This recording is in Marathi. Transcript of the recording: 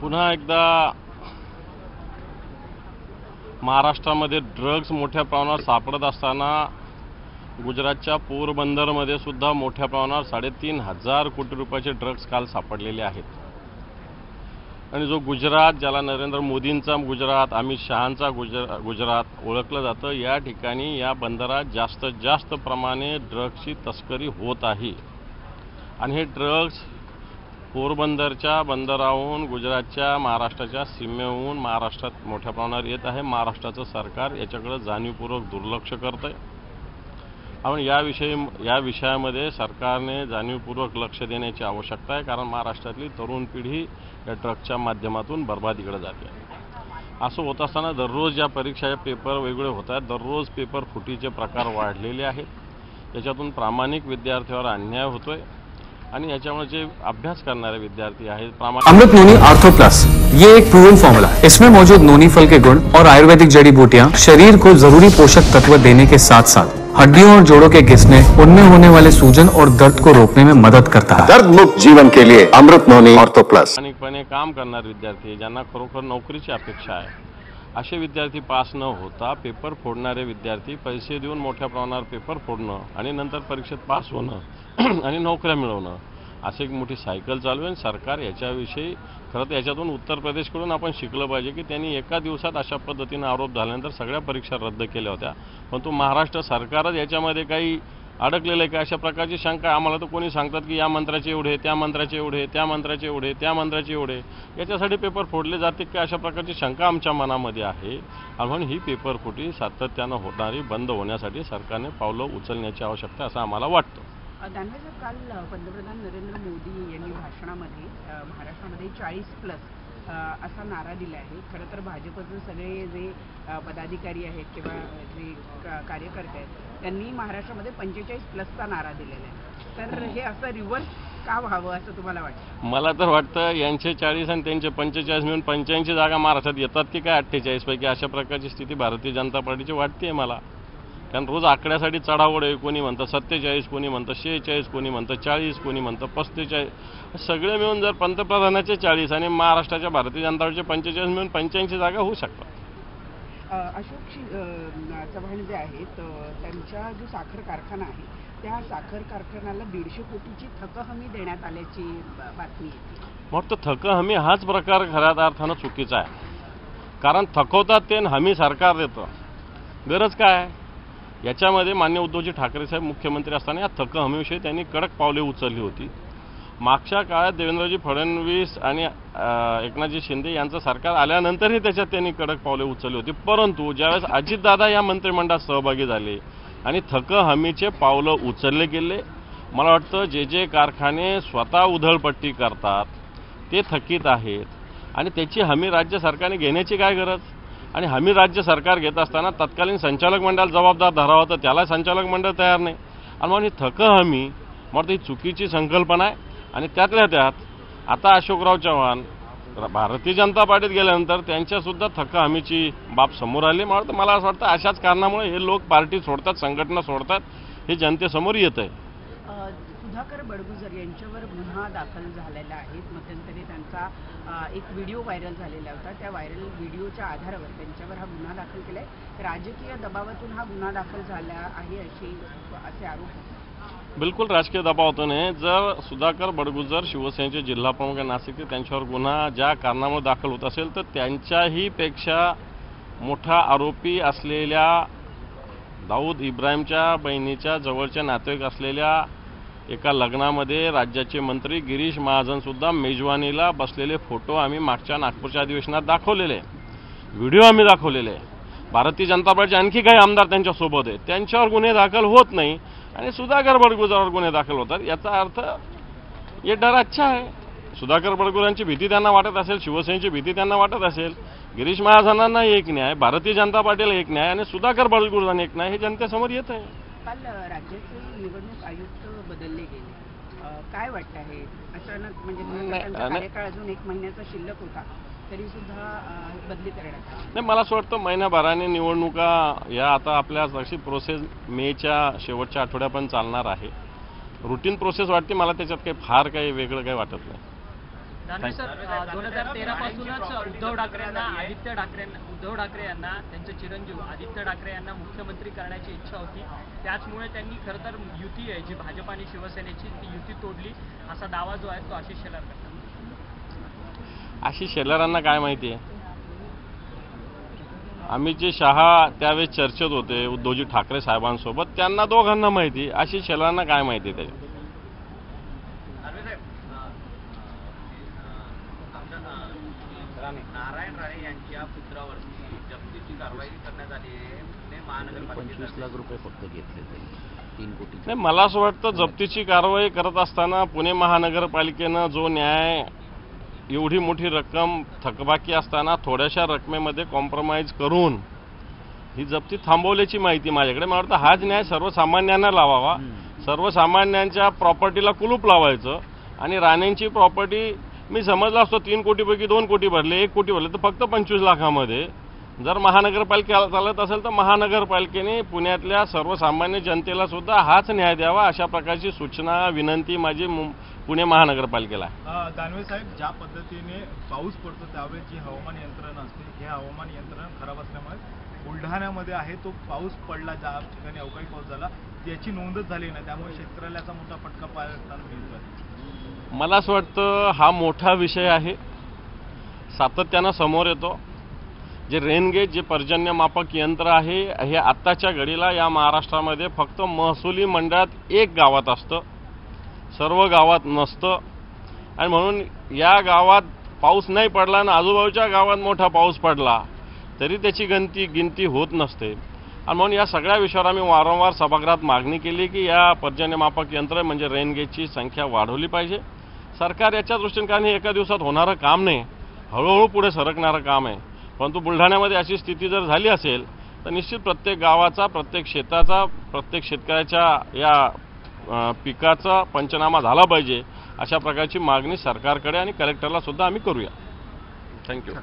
पुन्हा एकदा महाराष्ट्रामध्ये ड्रग्ज मोठ्या प्रमाणावर सापडत असताना गुजरातच्या पोरबंदरमध्ये सुद्धा मोठ्या प्रमाणावर 3,500 कोटी रुपयाचे ड्रग्ज काल सापडलेले आहेत। आणि जो गुजरात, ज्याला नरेंद्र मोदींचा गुजरात, अमित शहांचा गुजरात ओळखलं जातं, या ठिकाणी या बंदरात जास्त प्रमाणे ड्रग्जची तस्करी होत आहे। आणि हे ड्रग्ज पोरबंदरच्या बंदराहून गुजरातच्या महाराष्ट्राच्या सीमेहून महाराष्ट्रात मोठ्या प्रमाणावर येत आहे। महाराष्ट्राचं सरकार याच्याकडे जाणीवपूर्वक दुर्लक्ष करत आहे आणि या विषयामध्ये सरकारने जाणीवपूर्वक लक्ष देण्याची आवश्यकता आहे, कारण महाराष्ट्रातली तरुण पिढी या ड्रग्जच्या माध्यमातून बर्बादीकडे जाते आहे। असं होत असताना दररोज या परीक्षाचे पेपर वेगळे होत आहेत, दररोज पेपर फुटीचे प्रकार वाढलेले आहेत। याच्यातून प्रामाणिक विद्यार्थ्यांवर अन्याय होतोय आणि याच्यामुळे जे अभ्यास करणारे विद्यार्थी आहेत अमृत नोनी आर्थो प्लस, ये एक प्रूवन फॉर्मूला है। इसमें मौजूद नोनी फल के गुण और आयुर्वेदिक जड़ी बूटियां शरीर को जरूरी पोषक तत्व देने के साथ साथ हड्डियों और जोड़ों के घिसने, उनमें होने वाले सूजन और दर्द को रोकने में मदद करता है। दर्द मुक्त जीवन के लिए अमृत नोनी आर्थो प्लस। प्रामाणिकपणे काम करणारे विद्यार्थी, ज्यांना खरोखर नोकरीची अपेक्षा आहे, असे विद्यार्थी पास न होता पेपर फोडणारे विद्यार्थी, पैसे देऊन मोठ्या प्रमाणावर पेपर फोडणं आणि नंतर परीक्षेत पास होणं आणि नोकऱ्या मिळवणं, अशी एक मोठी सायकल चालू आहे। सरकार याच्याविषयी खरं तर याच्यातून उत्तर प्रदेशकडून आपण शिकलं पाहिजे की त्यांनी एका दिवसात अशा पद्धतीने आरोप झाल्यानंतर सगळ्या परीक्षा रद्द केल्या होत्या, परंतु महाराष्ट्र सरकारच याच्यामध्ये काही अडकलेलं आहे का, अशा प्रकारची शंका आम्हाला तर कोणी सांगतात की या मंत्र्याचे एवढे, त्या मंत्र्याचे एवढे, त्या मंत्र्याचे एवढे, त्या मंत्र्याचे एवढे, याच्यासाठी पेपर फोडले जाते का, अशा प्रकारची शंका आमच्या मनामध्ये आहे। म्हणून ही पेपर फुटी सातत्यानं होणारी बंद होण्यासाठी सरकारने पावलं उचलण्याची आवश्यकता असं आम्हाला वाटतं। दानवेसाहेब, काल पंतप्रधान नरेंद्र मोदी यांनी भाषणामध्ये महाराष्ट्रामध्ये 40+ असा नारा दिला आहे। खरं तर भाजपचे सगळे जे पदाधिकारी आहेत किंवा जे कार्यकर्ते आहेत त्यांनी महाराष्ट्रामध्ये 45+चा नारा दिलेला आहे, तर हे असं रिव्हर्स का व्हावं असं तुम्हाला वाटतं? मला तर वाटतं यांचे 40 आणि त्यांचे 45 मिळून 85 जागा महाराष्ट्रात येतात की काय 48 पैकी, अशा प्रकारची स्थिती भारतीय जनता पार्टीची वाटते मला। कारण रोज आकड्यासाठी चढाओढ आहे, कोणी म्हणतं 47, कोणी म्हणतं 46, कोणी म्हणतं 40, कोणी म्हणतं 45, सगळे मिळून जर पंतप्रधानाचे 40 आणि महाराष्ट्राच्या भारतीय जनता पार्टीचे 45 मिळून 85 जागा होऊ शकतात। अशोक चव्हाण जे आहेत त्यांचा जो साखर कारखाना आहे त्या साखर कारखान्याला 150 कोटीची थक हमी देण्यात आल्याची बातमी आहे। मग तो थक हमी हाच प्रकार खऱ्या अर्थानं चुकीचा आहे, कारण थकवतात ते हमी सरकार देतं, गरज काय आहे? याच्यामध्ये माननीय उद्धवजी ठाकरे साहेब मुख्यमंत्री असताना या थक हमीविषयी त्यांनी कडक पावले उचलली होती। मागच्या काळात देवेंद्रजी फडणवीस आणि एकनाथजी शिंदे यांचं सरकार आल्यानंतरही त्याच्यात त्यांनी कडक पावले उचलली होती, परंतु ज्यावेळेस अजितदादा या मंत्रिमंडळात सहभागी झाले आणि थक हमीचे पावलं उचलले गेले, मला वाटतं जे कारखाने स्वतः उधळपट्टी करतात ते थकीत आहेत आणि त्याची हमी राज्य सरकारने घेण्याची काय गरज? आणि हमी राज्य सरकार घेत असताना तत्कालीन संचालक मंडळ जबाबदार धरावं, तर त्याला संचालक मंडळ तयार नाही। आणि म्हणून ही थक हमी मला ही चुकीची संकल्पना आहे। आणि त्यातल्या त्यात आता अशोकराव चव्हाण भारतीय जनता पार्टीत गेल्यानंतर त्यांच्यासुद्धा थक हमीची बाब समोर आली। मला असं वाटतं अशाच कारणामुळे हे लोक पार्टी सोडतात, संघटना सोडतात, हे जनतेसमोर येत आहे। सुधाकर बडगुजर यांच्यावर गुन्हा दाखल झालेला आहे। मध्यंतरी त्यांचा एक व्हिडिओ व्हायरल झालेला होता, त्या व्हायरल व्हिडिओच्या आधारावर त्यांच्यावर हा गुन्हा दाखल केला आहे। राजकीय दबावातून हा गुन्हा दाखल झाला आहे असे आरोप। बिलकुल राजकीय दबावातून आहे। जर सुधाकर बडगुजर शिवसेनेचे जिल्हा प्रमुख नाशिक, त्यांच्यावर गुन्हा ज्या कारणामुळे दाखल होत असेल तर त्यांच्याही पेक्षा मोठा आरोपी असलेल्या दाऊद इब्राहिमच्या बहिणीच्या जवळच्या नातेवाईक असलेल्या एका लग्नामध्ये राज्याचे मंत्री गिरीश महाजन सुद्धा मेजवानीला बसलेले फोटो आम्ही मागच्या नागपूरच्या अधिवेशनात दाखवलेले, व्हिडिओ आम्ही दाखवलेले। भारतीय जनता पार्टीचे आणखी काही आमदार त्यांच्यासोबत आहेत, त्यांच्यावर गुन्हे दाखल होत नाही आणि सुधाकर बडगुजरावर गुन्हे दाखल होतात, याचा अर्थ हे डर अच्छा आहे। सुधाकर बडगुजरांची भीती त्यांना वाटत असेल, शिवसेनेची भीती त्यांना वाटत असेल, गिरीश महाजनांना एक न्याय, भारतीय जनता पार्टीला एक न्याय आणि सुधाकर बडगुजरांना एक न्याय, हे जनतेसमोर येत आहे। काल राज्याचे निवडणूक आयुक्त बदलले गेले, काय वाटतं आहे? अचानक म्हणजे कार्यकाळ अजून 1 महिन्याचा शिल्लक होता तरी सुद्धा बदली करण्यात आली। नाही, मला असं वाटतं महिनाभराने निवडणुका या आता आपल्या अशी प्रोसेस मेच्या शेवटच्या आठवड्यापर्यंत चालणार आहे, रुटीन प्रोसेस वाटते मला, त्याच्यात काही फार काही वेगळं काही वाटत नाही। दानवे सर, 2013 पासूनच उद्धव ठाकरे यांना त्यांचे चिरंजीव आदित्य ठाकरे यांना मुख्यमंत्री करण्याची इच्छा होती. त्याचमुळे त्यांनी खरं तर युती आहे जी भाजप आणि शिवसेनेची, ती युती तोडली असा दावा जो आहे तो आशिष शेलार करतात. आशिष शेलारांना काय माहिती आहे? अमित जी शहा त्यावेळेस चर्चेत होते उद्धवजी ठाकरे साहेबांसोबत, त्यांना दोघांना माहिती. आशिष शेलारांना काय माहिती आहे त्याच्यात? नारायण राणे यांच्या पुत्रावरती जप्तीची कारवाई करण्यात आली आहे. पुणे महानगरपालिकेने 25 लाख रुपये फक्त घेतले, 3 कोटी. नाही, मला असं वाटतं जप्तीची कारवाई करत असताना पुणे महानगरपालिकेनं जो न्याय, एवढी मोठी रक्कम थकबाकी असताना थोड्याशा रकमेमध्ये कॉम्प्रोमाइज करून ही जप्ती थांबवल्याची माहिती माझ्याकडे. मला वाटतं हाच न्याय सर्वसामान्यांना लावावा. सर्वसामान्यांच्या प्रॉपर्टीला कुलूप लावायचं आणि राणेंची प्रॉपर्टी मी समजला असतो 3 कोटीपैकी 2 कोटी भरले, 1 कोटी भरले, तर फक्त 25 लाखामध्ये जर महानगरपालिका चालत असेल तर महानगरपालिकेने पुण्यातल्या सर्वसामान्य जनतेला सुद्धा हाच न्याय द्यावा, अशा प्रकारची सूचना विनंती माझी पुणे महानगरपालिकेला आहे. दानवे साहेब, ज्या पद्धतीने पाऊस पडतो त्यावेळेस जी हवामान यंत्रणा असते, हे हवामान यंत्रणा खराब असल्यामुळे बुलढाण्यामध्ये आहे तो पाऊस पडला, ज्या ठिकाणी अवकाळी पाऊस झाला याची नोंदच झाली नाही, त्यामुळे शेतकऱ्याला याचा मोठा फटका पाहायला मिळतोय. मला असं वाटतं हा मोठा विषय आहे, सातत्यानं समोर येतो. जे रेनगेज, जे पर्जन्यमापक यंत्र आहे, हे आत्ताच्या घडीला या महाराष्ट्रामध्ये फक्त महसुली मंडळात 1 गावात असतं, सर्व गावात नसतं. आणि म्हणून या गावात पाऊस नाही पडला आणि आजूबाजूच्या गावात मोठा पाऊस पडला तरी त्याची गिनती होत नसते. आणि म्हणून या सगळ्या विषयावर आम्ही वारंवार सभागृहात मागणी केली की या पर्जन्यमापक यंत्र म्हणजे रेनगेजची संख्या वाढवली पाहिजे. सरकार याच्या दृष्टीने, कारण हे एका दिवसात होणारं काम नाही, हळूहळू पुढे सरकणारं काम आहे. परंतु बुलढाण्यामध्ये अशी स्थिती जर झाली असेल तर निश्चित प्रत्येक गावाचा, प्रत्येक शेताचा, प्रत्येक शेतकऱ्याच्या या पिकाचा पंचनामा झाला पाहिजे, अशा प्रकारची मागणी सरकारकडे आणि कलेक्टरला सुद्धा आम्ही करूया. थँक्यू.